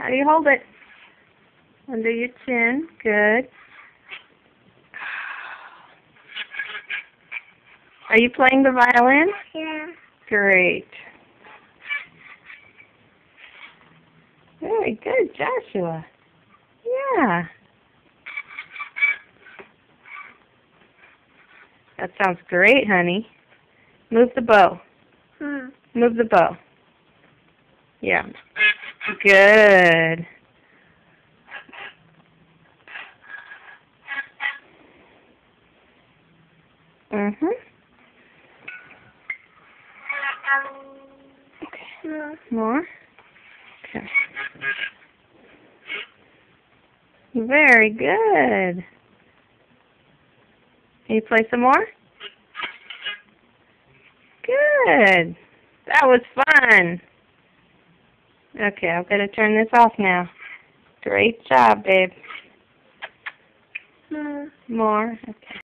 How do you hold it? Under your chin. Good. Are you playing the violin? Yeah. Great. Very good, Joshua. Yeah. That sounds great, honey. Move the bow. Move the bow. Yeah. Good. Mhm. Okay. More. Okay. Very good. Can you play some more? Good. That was fun. Okay, I'm going to turn this off now. Great job, babe. More. Okay.